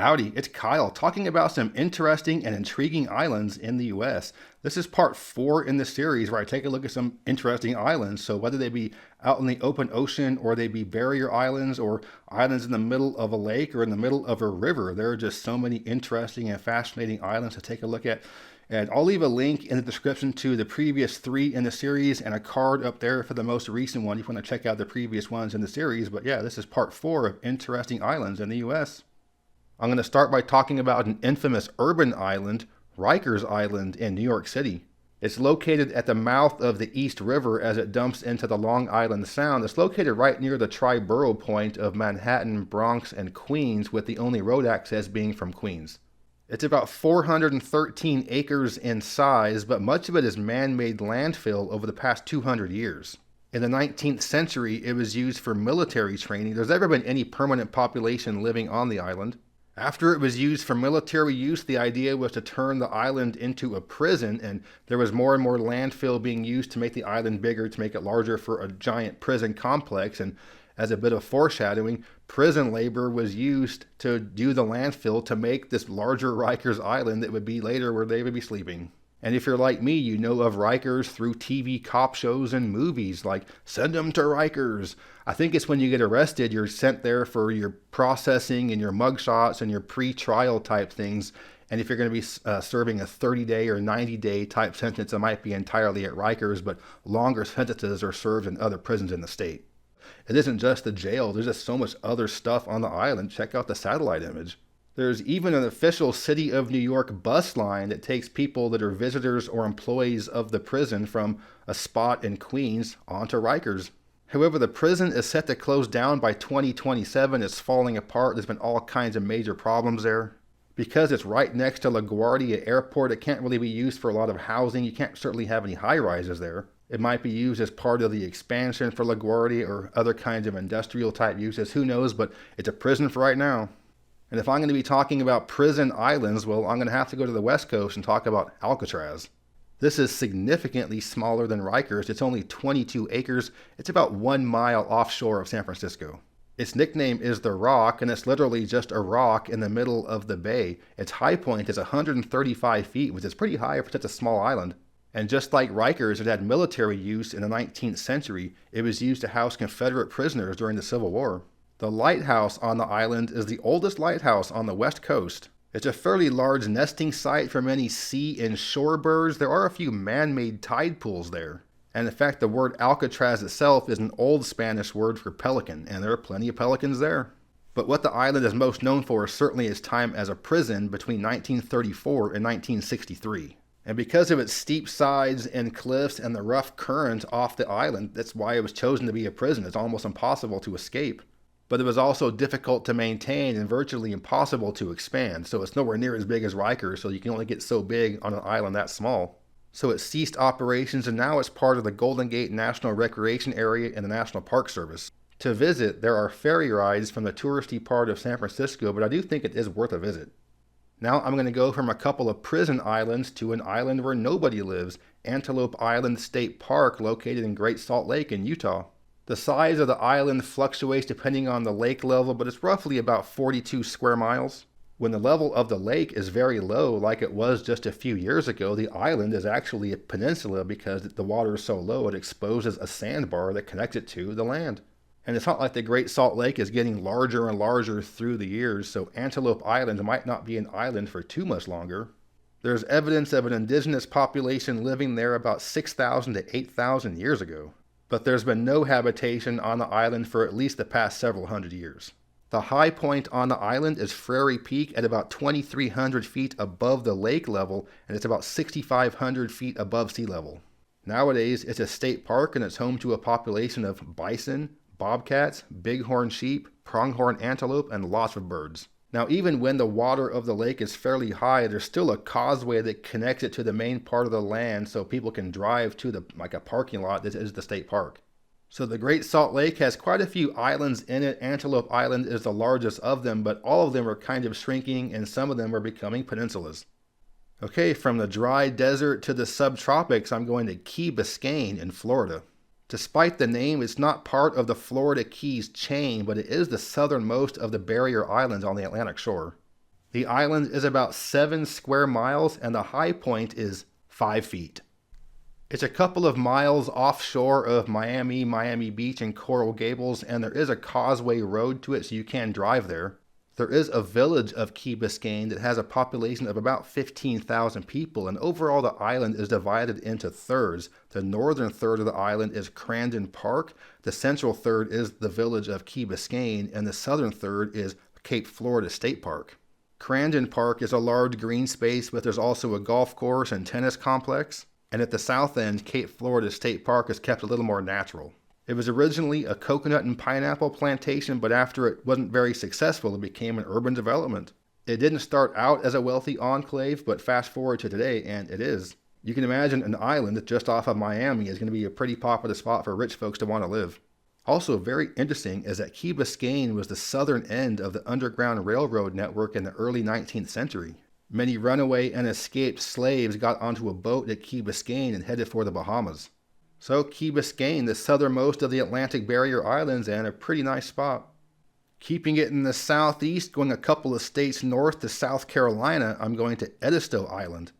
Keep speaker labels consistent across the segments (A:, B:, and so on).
A: Howdy, it's Kyle talking about some interesting and intriguing islands in the US. This is part 4 in the series where I take a look at some interesting islands. So whether they be out in the open ocean or they be barrier islands or islands in the middle of a lake or in the middle of a river, there are just so many interesting and fascinating islands to take a look at. And I'll leave a link in the description to the previous 3 in the series and a card up there for the most recent one if you want to check out the previous ones in the series. But yeah, this is part 4 of interesting islands in the US. I'm going to start by talking about an infamous urban island, Rikers Island in New York City. It's located at the mouth of the East River as it dumps into the Long Island Sound. It's located right near the tri-borough point of Manhattan, Bronx, and Queens, with the only road access being from Queens. It's about 413 acres in size, but much of it is man-made landfill over the past 200 years. In the 19th century, it was used for military training. There's never been any permanent population living on the island. After it was used for military use, the idea was to turn the island into a prison, and there was more and more landfill being used to make the island bigger, to make it larger for a giant prison complex. And as a bit of foreshadowing, prison labor was used to do the landfill to make this larger Rikers Island that would be later where they would be sleeping. And if you're like me, you know of Rikers through TV cop shows and movies like Send 'em to Rikers. I think it's when you get arrested, you're sent there for your processing and your mugshots and your pre-trial type things. And if you're going to be serving a 30-day or 90-day type sentence, it might be entirely at Rikers, but longer sentences are served in other prisons in the state. It isn't just the jail. There's just so much other stuff on the island. Check out the satellite image. There's even an official City of New York bus line that takes people that are visitors or employees of the prison from a spot in Queens onto Rikers. However, the prison is set to close down by 2027. It's falling apart. There's been all kinds of major problems there. Because it's right next to LaGuardia Airport, it can't really be used for a lot of housing. You can't certainly have any high-rises there. It might be used as part of the expansion for LaGuardia or other kinds of industrial type uses. Who knows, but it's a prison for right now. And if I'm going to be talking about prison islands, well, I'm going to have to go to the West Coast and talk about Alcatraz. This is significantly smaller than Rikers. It's only 22 acres. It's about 1 mile offshore of San Francisco. Its nickname is the Rock, and it's literally just a rock in the middle of the bay. Its high point is 135 feet, which is pretty high for such a small island. And just like Rikers, it had military use in the 19th century. It was used to house Confederate prisoners during the Civil War. The lighthouse on the island is the oldest lighthouse on the west coast. It's a fairly large nesting site for many sea and shore birds. There are a few man-made tide pools there. And in fact, the word Alcatraz itself is an old Spanish word for pelican, and there are plenty of pelicans there. But what the island is most known for is certainly its time as a prison between 1934 and 1963. And because of its steep sides and cliffs and the rough current off the island, that's why it was chosen to be a prison. It's almost impossible to escape. But it was also difficult to maintain and virtually impossible to expand, so it's nowhere near as big as Rikers, so you can only get so big on an island that small. So it ceased operations, and now it's part of the Golden Gate National Recreation Area in the National Park Service. To visit, there are ferry rides from the touristy part of San Francisco, but I do think it is worth a visit. Now I'm going to go from a couple of prison islands to an island where nobody lives, Antelope Island State Park, located in Great Salt Lake in Utah. The size of the island fluctuates depending on the lake level, but it's roughly about 42 square miles. When the level of the lake is very low, like it was just a few years ago, the island is actually a peninsula because the water is so low it exposes a sandbar that connects it to the land. And it's not like the Great Salt Lake is getting larger and larger through the years, so Antelope Island might not be an island for too much longer. There's evidence of an indigenous population living there about 6,000 to 8,000 years ago. But there's been no habitation on the island for at least the past several hundred years. The high point on the island is Frary Peak at about 2,300 feet above the lake level, and it's about 6,500 feet above sea level. Nowadays, it's a state park and it's home to a population of bison, bobcats, bighorn sheep, pronghorn antelope, and lots of birds. Now, even when the water of the lake is fairly high, there's still a causeway that connects it to the main part of the land so people can drive to a parking lot that is the state park. So the Great Salt Lake has quite a few islands in it. Antelope Island is the largest of them, but all of them are kind of shrinking and some of them are becoming peninsulas. Okay, from the dry desert to the subtropics, I'm going to Key Biscayne in Florida. Despite the name, it's not part of the Florida Keys chain, but it is the southernmost of the barrier islands on the Atlantic shore. The island is about 7 square miles and the high point is 5 feet. It's a couple of miles offshore of Miami Beach and Coral Gables, and there is a causeway road to it so you can drive there. There is a village of Key Biscayne that has a population of about 15,000 people, and overall the island is divided into thirds. The northern third of the island is Crandon Park, the central third is the village of Key Biscayne, and the southern third is Cape Florida State Park. Crandon Park is a large green space, but there's also a golf course and tennis complex. And at the south end, Cape Florida State Park is kept a little more natural. It was originally a coconut and pineapple plantation, but after it wasn't very successful, it became an urban development. It didn't start out as a wealthy enclave, but fast forward to today, and it is. You can imagine an island just off of Miami is going to be a pretty popular spot for rich folks to want to live. Also very interesting is that Key Biscayne was the southern end of the Underground Railroad network in the early 19th century. Many runaway and escaped slaves got onto a boat at Key Biscayne and headed for the Bahamas. So Key Biscayne, the southernmost of the Atlantic Barrier Islands, and a pretty nice spot. Keeping it in the southeast, going a couple of states north to South Carolina, I'm going to Edisto Island.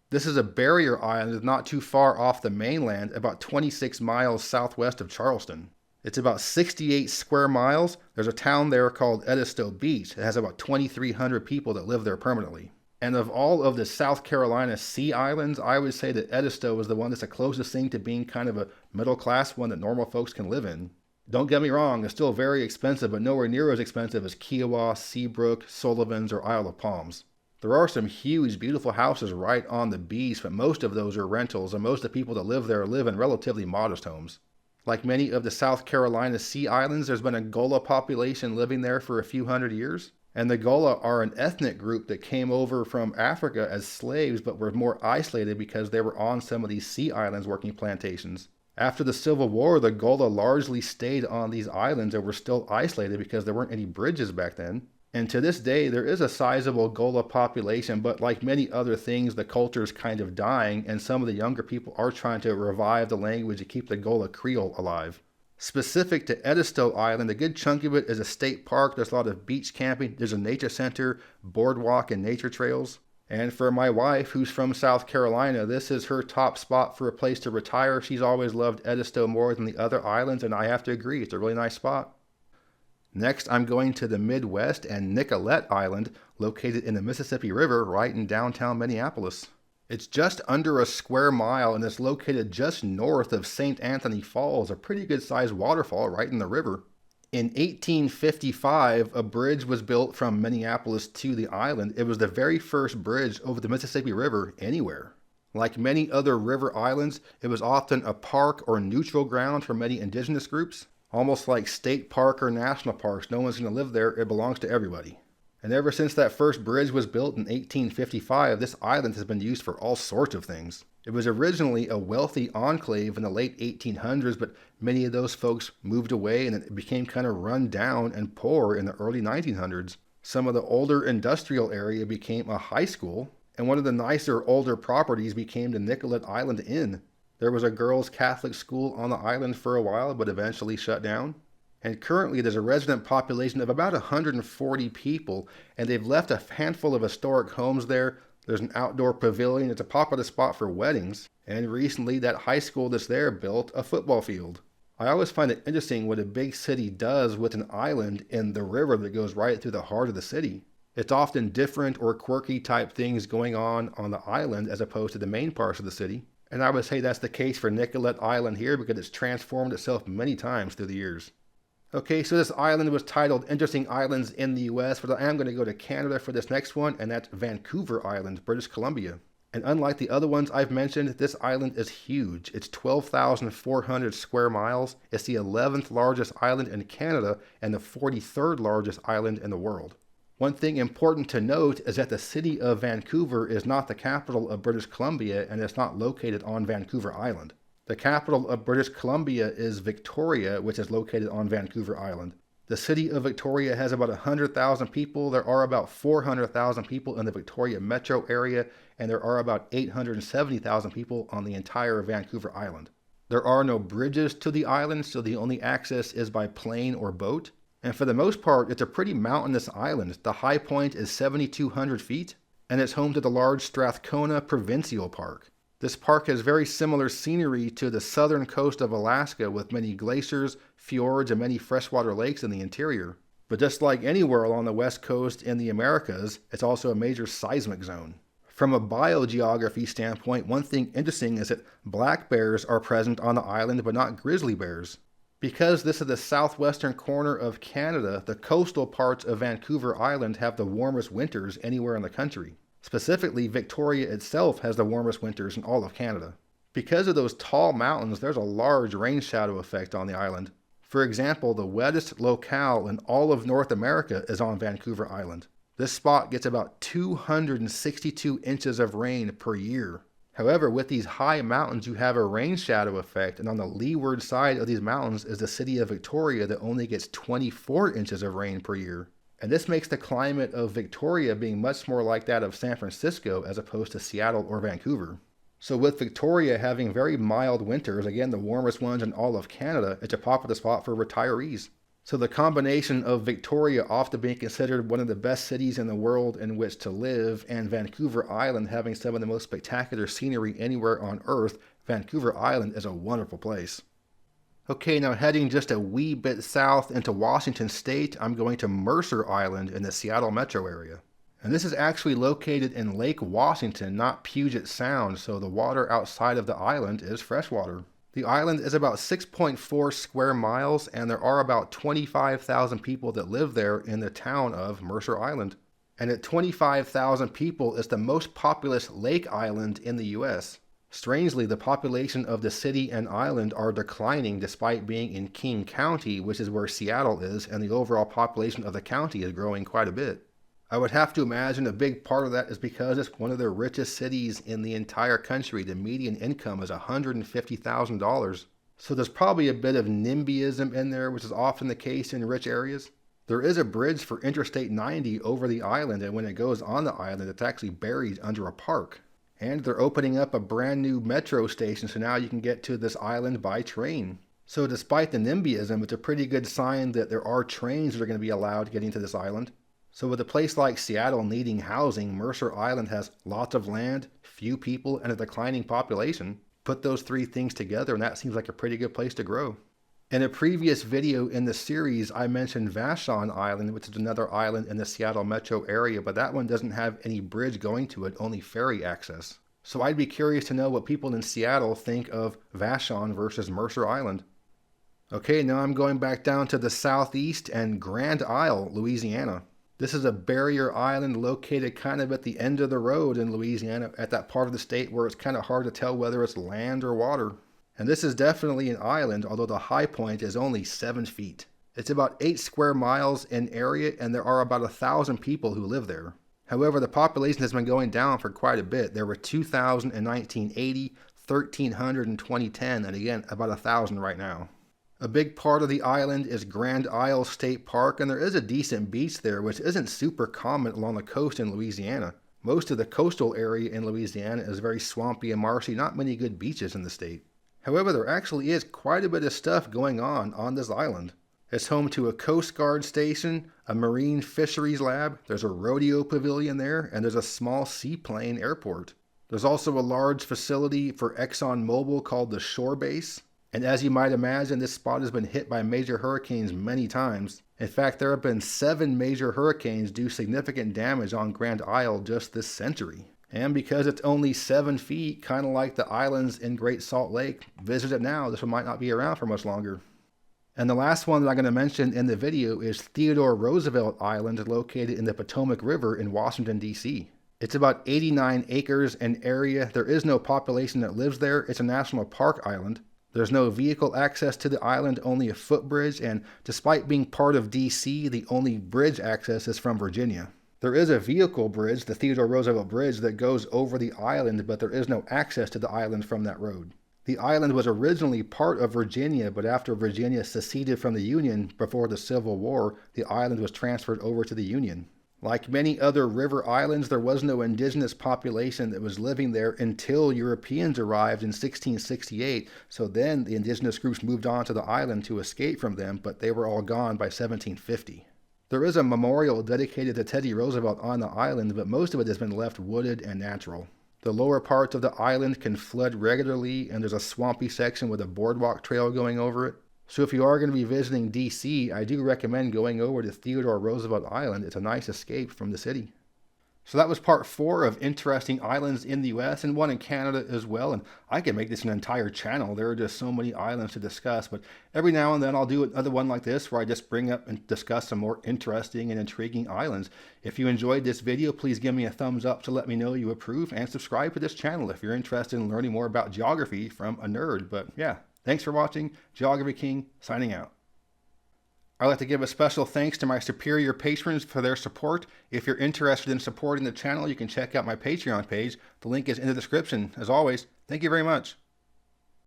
A: This is a barrier island not too far off the mainland, about 26 miles southwest of Charleston. It's about 68 square miles. There's a town there called Edisto Beach. It has about 2,300 people that live there permanently. And of all of the South Carolina sea islands, I would say that Edisto is the one that's the closest thing to being kind of a middle class one that normal folks can live in. Don't get me wrong, it's still very expensive, but nowhere near as expensive as Kiowa, Seabrook, Sullivan's, or Isle of Palms. There are some huge, beautiful houses right on the beach, but most of those are rentals, and most of the people that live there live in relatively modest homes. Like many of the South Carolina sea islands, there's been a Gullah population living there for a few hundred years. And the Gullah are an ethnic group that came over from Africa as slaves but were more isolated because they were on some of these sea islands working plantations. After the Civil War, the Gullah largely stayed on these islands and were still isolated because there weren't any bridges back then. And to this day, there is a sizable Gullah population, but like many other things, the culture is kind of dying, and some of the younger people are trying to revive the language to keep the Gullah Creole alive. Specific to Edisto Island, a good chunk of it is a state park. There's a lot of beach camping. There's a nature center, boardwalk, and nature trails. And for my wife, who's from South Carolina, this is her top spot for a place to retire. She's always loved Edisto more than the other islands, and I have to agree, it's a really nice spot. Next, I'm going to the Midwest and Nicollet Island, located in the Mississippi River right in downtown Minneapolis. It's just under a square mile and it's located just north of St. Anthony Falls, a pretty good sized waterfall right in the river. In 1855, a bridge was built from Minneapolis to the island. It was the very first bridge over the Mississippi River anywhere. Like many other river islands, it was often a park or neutral ground for many indigenous groups. Almost like state park or national parks, no one's going to live there, it belongs to everybody. And ever since that first bridge was built in 1855, this island has been used for all sorts of things. It was originally a wealthy enclave in the late 1800s, but many of those folks moved away and it became kind of run down and poor in the early 1900s. Some of the older industrial area became a high school, and one of the nicer older properties became the Nicollet Island Inn. There was a girls' Catholic school on the island for a while, but eventually shut down. And currently there's a resident population of about 140 people, and they've left a handful of historic homes there. There's an outdoor pavilion. It's a popular spot for weddings. And recently that high school that's there built a football field. I always find it interesting what a big city does with an island in the river that goes right through the heart of the city. It's often different or quirky type things going on the island as opposed to the main parts of the city. And I would say that's the case for Nicollet Island here because it's transformed itself many times through the years. Okay, so this island was titled Interesting Islands in the U.S., but I am going to go to Canada for this next one, and that's Vancouver Island, British Columbia. And unlike the other ones I've mentioned, this island is huge. It's 12,400 square miles. It's the 11th largest island in Canada and the 43rd largest island in the world. One thing important to note is that the city of Vancouver is not the capital of British Columbia, and it's not located on Vancouver Island. The capital of British Columbia is Victoria, which is located on Vancouver Island. The city of Victoria has about 100,000 people. There are about 400,000 people in the Victoria metro area, and there are about 870,000 people on the entire Vancouver Island. There are no bridges to the island, so the only access is by plane or boat. And for the most part, it's a pretty mountainous island. The high point is 7,200 feet, and it's home to the large Strathcona Provincial Park. This park has very similar scenery to the southern coast of Alaska with many glaciers, fjords, and many freshwater lakes in the interior. But just like anywhere along the west coast in the Americas, it's also a major seismic zone. From a biogeography standpoint, one thing interesting is that black bears are present on the island but not grizzly bears. Because this is the southwestern corner of Canada, the coastal parts of Vancouver Island have the warmest winters anywhere in the country. Specifically, Victoria itself has the warmest winters in all of Canada. Because of those tall mountains, there's a large rain shadow effect on the island. For example, the wettest locale in all of North America is on Vancouver Island. This spot gets about 262 inches of rain per year. However, with these high mountains, you have a rain shadow effect, and on the leeward side of these mountains is the city of Victoria that only gets 24 inches of rain per year. And this makes the climate of Victoria being much more like that of San Francisco as opposed to Seattle or Vancouver. So with Victoria having very mild winters, again the warmest ones in all of Canada, it's a popular spot for retirees. So the combination of Victoria often being considered one of the best cities in the world in which to live, and Vancouver Island having some of the most spectacular scenery anywhere on Earth, Vancouver Island is a wonderful place. Okay, now heading just a wee bit south into Washington State, I'm going to Mercer Island in the Seattle metro area. And this is actually located in Lake Washington, not Puget Sound, so the water outside of the island is freshwater. The island is about 6.4 square miles, and there are about 25,000 people that live there in the town of Mercer Island. And at 25,000 people, it's the most populous lake island in the U.S. Strangely, the population of the city and island are declining despite being in King County, which is where Seattle is, and the overall population of the county is growing quite a bit. I would have to imagine a big part of that is because it's one of the richest cities in the entire country. The median income is $150,000. So there's probably a bit of NIMBYism in there, which is often the case in rich areas. There is a bridge for Interstate 90 over the island, and when it goes on the island, it's actually buried under a park. And they're opening up a brand new metro station, so now you can get to this island by train. So despite the NIMBYism, it's a pretty good sign that there are trains that are going to be allowed getting to this island. So with a place like Seattle needing housing, Mercer Island has lots of land, few people, and a declining population. Put those three things together and that seems like a pretty good place to grow. In a previous video in the series, I mentioned Vashon Island, which is another island in the Seattle metro area, but that one doesn't have any bridge going to it, only ferry access. So I'd be curious to know what people in Seattle think of Vashon versus Mercer Island. Okay, now I'm going back down to the southeast and Grand Isle, Louisiana. This is a barrier island located kind of at the end of the road in Louisiana, at that part of the state where it's kind of hard to tell whether it's land or water. And this is definitely an island, although the high point is only 7 feet. It's about 8 square miles in area, and there are about 1,000 people who live there. However, the population has been going down for quite a bit. There were 2,000 in 1980, 1,300 in 2010, and again, about 1,000 right now. A big part of the island is Grand Isle State Park, and there is a decent beach there, which isn't super common along the coast in Louisiana. Most of the coastal area in Louisiana is very swampy and marshy, not many good beaches in the state. However, there actually is quite a bit of stuff going on this island. It's home to a Coast Guard station, a marine fisheries lab, there's a rodeo pavilion there, and there's a small seaplane airport. There's also a large facility for ExxonMobil called the Shore Base. And as you might imagine, this spot has been hit by major hurricanes many times. In fact, there have been 7 major hurricanes do significant damage on Grand Isle just this century. And because it's only 7 feet, kind of like the islands in Great Salt Lake, visit it now, this one might not be around for much longer. And the last one that I'm going to mention in the video is Theodore Roosevelt Island, located in the Potomac River in Washington, D.C. It's about 89 acres in area. There is no population that lives there. It's a national park island. There's no vehicle access to the island, only a footbridge, and despite being part of D.C., the only bridge access is from Virginia. There is a vehicle bridge, the Theodore Roosevelt Bridge, that goes over the island, but there is no access to the island from that road. The island was originally part of Virginia, but after Virginia seceded from the Union before the Civil War, the island was transferred over to the Union. Like many other river islands, there was no indigenous population that was living there until Europeans arrived in 1668. So then the indigenous groups moved on to the island to escape from them, but they were all gone by 1750. There is a memorial dedicated to Teddy Roosevelt on the island, but most of it has been left wooded and natural. The lower parts of the island can flood regularly, and there's a swampy section with a boardwalk trail going over it. So if you are going to be visiting DC, I do recommend going over to Theodore Roosevelt Island. It's a nice escape from the city. So that was part 4 of interesting islands in the US and one in Canada as well. And I could make this an entire channel. There are just so many islands to discuss. But every now and then I'll do another one like this where I just bring up and discuss some more interesting and intriguing islands. If you enjoyed this video, please give me a thumbs up to let me know you approve, and subscribe to this channel if you're interested in learning more about geography from a nerd. But yeah, thanks for watching. Geography King signing out. I'd like to give a special thanks to my superior patrons for their support. If you're interested in supporting the channel, you can check out my Patreon page. The link is in the description. As always, thank you very much.